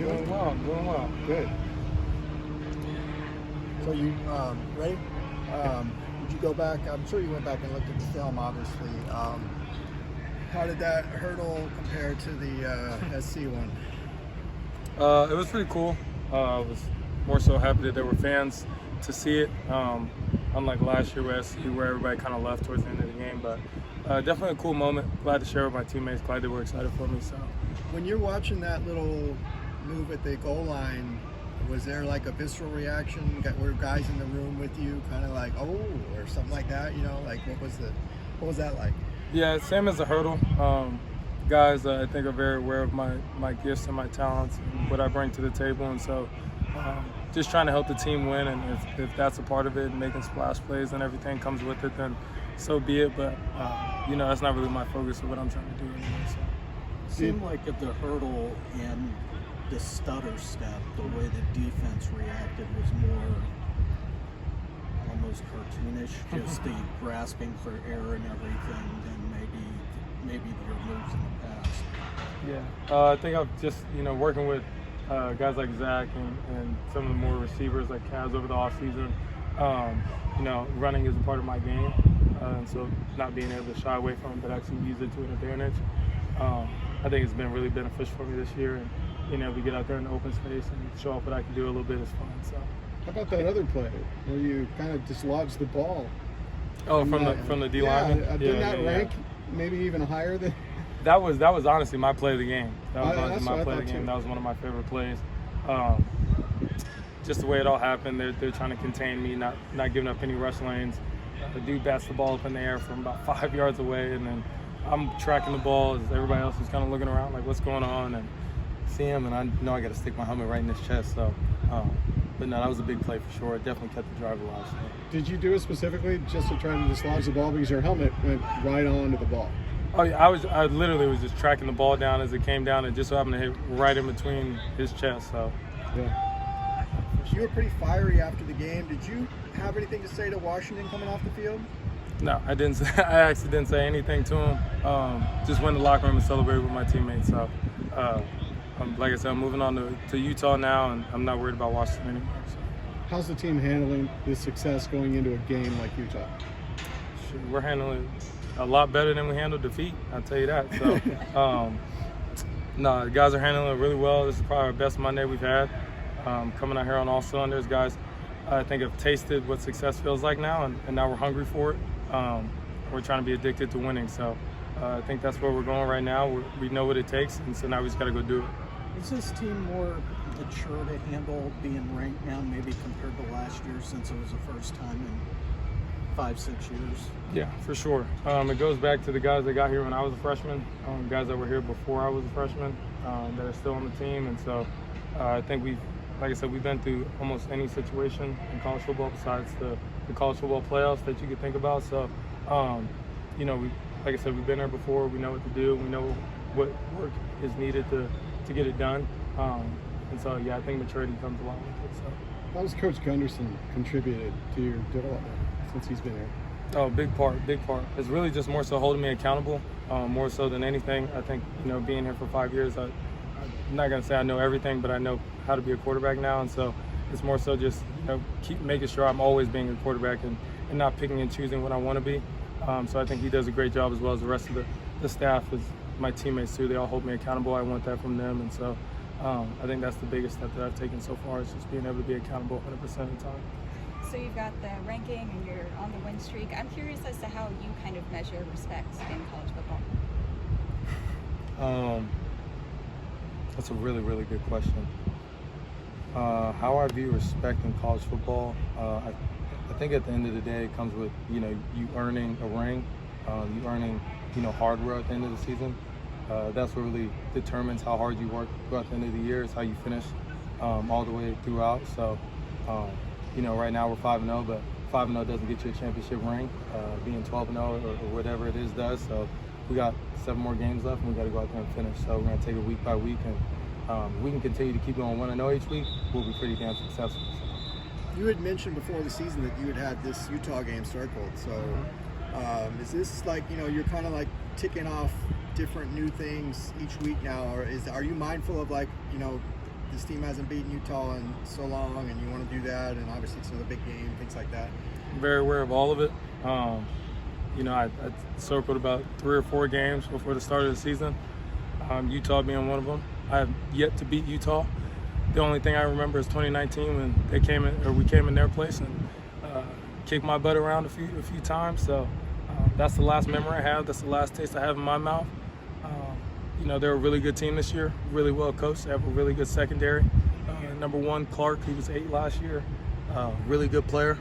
doing? Doing well. Good. So you ready? Did you go back? I'm sure you went back and looked at the film, obviously. How did that hurdle compare to the SC one? It was pretty cool. I was more so happy that there were fans to see it. Unlike last year with SC, where everybody kind of left towards the end of the game, but definitely a cool moment. Glad to share with my teammates. Glad they were excited for me. So, when you're watching that little move at the goal line, was there like a visceral reaction? Were guys in the room with you, kind of like, oh, or something like that? You know, like what was that like? Yeah, same as the hurdle. Guys, I think are very aware of my gifts and my talents and what I bring to the table, and so just trying to help the team win. And if that's a part of it, making splash plays and everything comes with it, then so be it. But that's not really my focus of what I'm trying to do anyway. So. Seemed like at the hurdle and the stutter step, the way the defense reacted was more almost cartoonish, just the grasping for air and everything, than maybe their moves in the past. Yeah, I think I've just working with guys like Zach and some of the more receivers like Kaz over the offseason. Running is a part of my game, and so not being able to shy away from it, but actually use it to an advantage. I think it's been really beneficial for me this year, and we get out there in the open space and show off what I can do a little bit is fun. So. How about that other play where you kind of dislodged the ball? Oh, from the D line. Yeah, didn't that rank maybe even higher than? That was honestly my play of the game. That was honestly my play of the game. Too. That was one of my favorite plays. Just the way it all happened. They're trying to contain me, not giving up any rush lanes. The dude bats the ball up in the air from about 5 yards away, and then I'm tracking the ball as everybody else is kind of looking around like, what's going on? And see him, and I know I got to stick my helmet right in his chest. So, but no, that was a big play for sure. It definitely kept the drive alive. So. Did you do it specifically just to try to dislodge the ball because your helmet went right onto the ball? Oh yeah, I literally was just tracking the ball down as it came down, and just so happened to hit right in between his chest. So. Yeah. You were pretty fiery after the game. Did you have anything to say to Washington coming off the field? No, I didn't. I actually didn't say anything to him. Just went in the locker room and celebrated with my teammates. So, like I said, I'm moving on to Utah now, and I'm not worried about Washington anymore. So. How's the team handling this success going into a game like Utah? We're handling it a lot better than we handled defeat. I'll tell you that. So, no, the guys are handling it really well. This is probably our best Monday we've had. Coming out here on all cylinders, guys, I think have tasted what success feels like now, and now we're hungry for it. We're trying to be addicted to winning, so I think that's where we're going right now. We know what it takes, and so now we just got to go do it. Is this team more mature to handle being ranked now, maybe compared to last year, since it was the first time in 5-6 years? Yeah, for sure. It goes back to the guys that got here when I was a freshman, guys that were here before I was a freshman, that are still on the team, and so I think like I said, we've been through almost any situation in college football besides the college football playoffs that you could think about. So, like I said, we've been there before. We know what to do. We know what work is needed to get it done. And so, yeah, I think maturity comes along with it. So. How has Coach Gunderson contributed to your development since he's been here? Oh, big part. It's really just more so holding me accountable, more so than anything. I think, being here for 5 years, I'm not going to say I know everything, but I know how to be a quarterback now, and so it's more so just keep making sure I'm always being a quarterback and not picking and choosing what I want to be. So I think he does a great job, as well as the rest of the staff, as my teammates too. They all hold me accountable. I want that from them, and so I think that's the biggest step that I've taken so far, is just being able to be accountable 100% of the time. So you've got the ranking and you're on the win streak. I'm curious as to how you kind of measure respect in college football. That's a really, really good question. How I view respect in college football, I think at the end of the day it comes with you earning a ring, you earning hardware at the end of the season. That's what really determines how hard you work throughout the end of the year, is how you finish all the way throughout. So right now we're 5-0, but 5-0 doesn't get you a championship ring. Being 12-0 or whatever it is does. So we got 7 more games left, and we got to go out there and finish. So we're going to take it week by week, and we can continue to keep going 1-0 each week. We'll be pretty damn successful. So. You had mentioned before the season that you had this Utah game circled. So is this like, you're kind of like ticking off different new things each week now, or are you mindful of this team hasn't beaten Utah in so long, and you want to do that, and obviously it's another big game, things like that. I'm very aware of all of it. I circled about 3 or 4 games before the start of the season, Utah being one of them. I have yet to beat Utah. The only thing I remember is 2019 when we came in their place and kicked my butt around a few times. So that's the last memory I have. That's the last taste I have in my mouth. They're a really good team this year, really well coached. They have a really good secondary. Number 1, Clark, he was 8 last year. Really good player.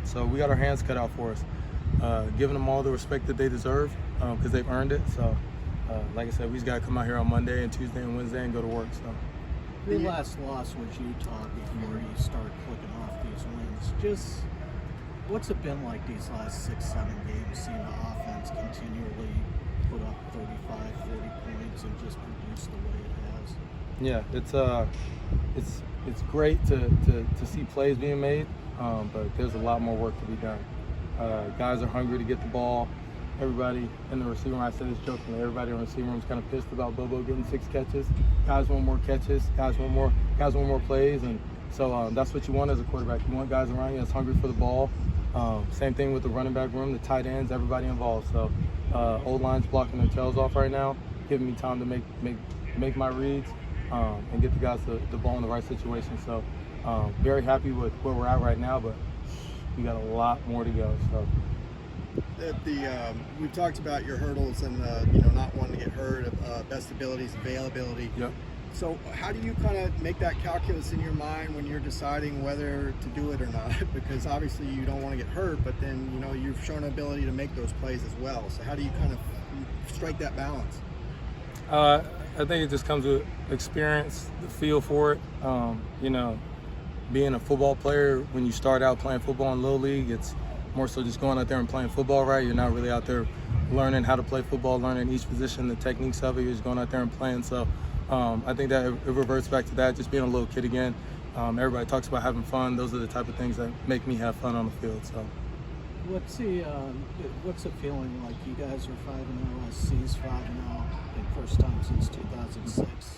So we got our hands cut out for us. Giving them all the respect that they deserve because they've earned it. So, like I said, we just got to come out here on Monday and Tuesday and Wednesday and go to work. So, your last loss was Utah before you start clicking off these wins. Just what's it been like these last 6-7 games, seeing the offense continually put up 35, 40 points and just produce the way it has? Yeah, it's great to see plays being made, but there's a lot more work to be done. Guys are hungry to get the ball. Everybody in the receiver room, I said this jokingly, everybody in the receiver room is kind of pissed about Bobo getting 6 catches. Guys want more catches. Guys want more plays, and so that's what you want as a quarterback. You want guys around you that's hungry for the ball. Same thing with the running back room, the tight ends, everybody involved. So old line's blocking their tails off right now, giving me time to make my reads and get the guys the ball in the right situation. So very happy with where we're at right now, but we got a lot more to go. So we've talked about your hurdles and not wanting to get hurt, best abilities, availability. Yep. So how do you kind of make that calculus in your mind when you're deciding whether to do it or not? Because obviously you don't want to get hurt, but then you've shown ability to make those plays as well. So how do you kind of strike that balance? I think it just comes with experience, the feel for it. Being a football player, when you start out playing football in Little League, it's more so just going out there and playing football, right? You're not really out there learning how to play football, learning each position, the techniques of it. You're just going out there and playing. So I think that it reverts back to that, just being a little kid again. Everybody talks about having fun. Those are the type of things that make me have fun on the field. So, what's the feeling like? You guys are 5-0, SC's 5-0, and first time since 2006.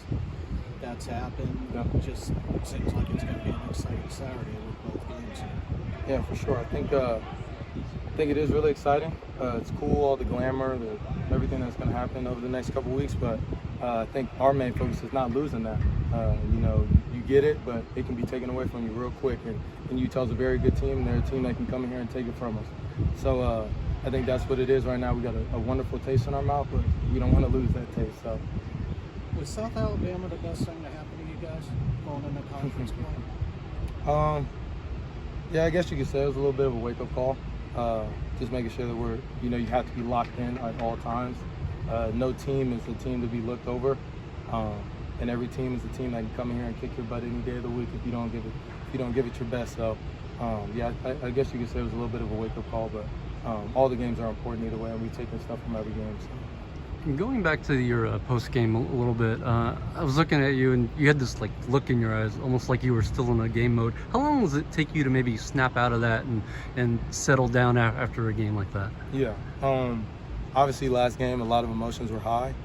That's happened. Yeah. It just seems like it's going to be an exciting Saturday with both games. Yeah, for sure. I think it is really exciting. It's cool, all the glamour, everything that's going to happen over the next couple of weeks. But I think our main focus is not losing that. You get it, but it can be taken away from you real quick. And Utah's a very good team, and they're a team that can come in here and take it from us. So I think that's what it is right now. We got a wonderful taste in our mouth, but we don't want to lose that taste. So. Was South Alabama the best thing to happen to you guys going into conference play? Yeah, I guess you could say it was a little bit of a wake-up call. Just making sure that you have to be locked in at all times. No team is a team to be looked over, and every team is a team that can come in here and kick your butt any day of the week if you don't give it your best. So, I guess you could say it was a little bit of a wake-up call, but all the games are important either way, and we're taking stuff from every game. So. Going back to your post game a little bit, I was looking at you and you had this look in your eyes, almost like you were still in a game mode. How long does it take you to maybe snap out of that and settle down after a game like that? Yeah, obviously last game a lot of emotions were high.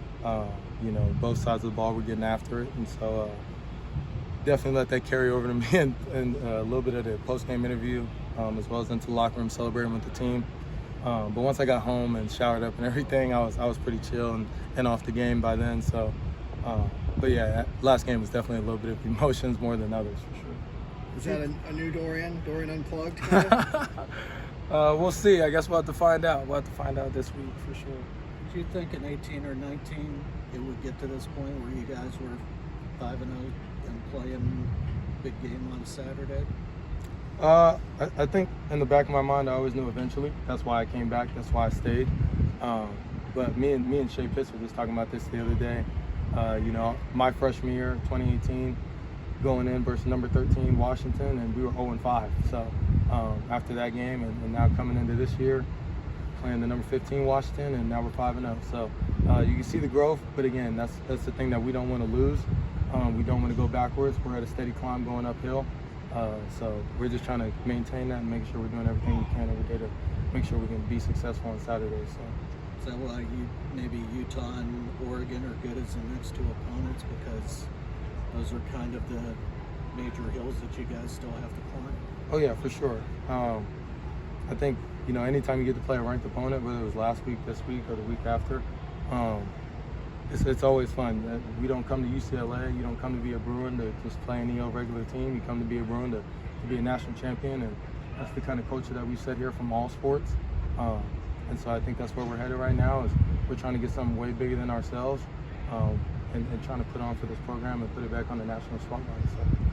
Both sides of the ball were getting after it, and so definitely let that carry over to me and a little bit of the post game interview, as well as into the locker room celebrating with the team. But once I got home and showered up and everything, I was pretty chill and off the game by then. So, but yeah, last game was definitely a little bit of emotions more than others for sure. Is that a new Dorian Unplugged? Kind of? We'll see. I guess we'll have to find out. We'll have to find out this week for sure. Do you think in 18 or 19 it would get to this point where you guys were 5-0 and playing big game on Saturday? I think in the back of my mind, I always knew eventually. That's why I came back. That's why I stayed. But me and Shea Pitts were just talking about this the other day. My freshman year, 2018, going in versus number 13 Washington, and we were 0-5. So after that game, and now coming into this year, playing the number 15 Washington, and now we're 5-0. So you can see the growth. But again, that's the thing that we don't want to lose. We don't want to go backwards. We're at a steady climb going uphill. So we're just trying to maintain that and make sure we're doing everything we can every day to make sure we can be successful on Saturday. So is that why maybe Utah and Oregon are good as the next two opponents, because Those are kind of the major hills that you guys still have to climb. Oh yeah, for sure. I think, you know, anytime you get to play a ranked opponent, whether it was last week, this week, or the week after, it's always fun. We don't come to UCLA, you don't come to be a Bruin to just play any old regular team. You come to be a Bruin to be a national champion, and that's the kind of culture that we set here from all sports. And so I think that's where we're headed right now, is we're trying to get something way bigger than ourselves, and trying to put on for this program and put it back on the national spotlight. So.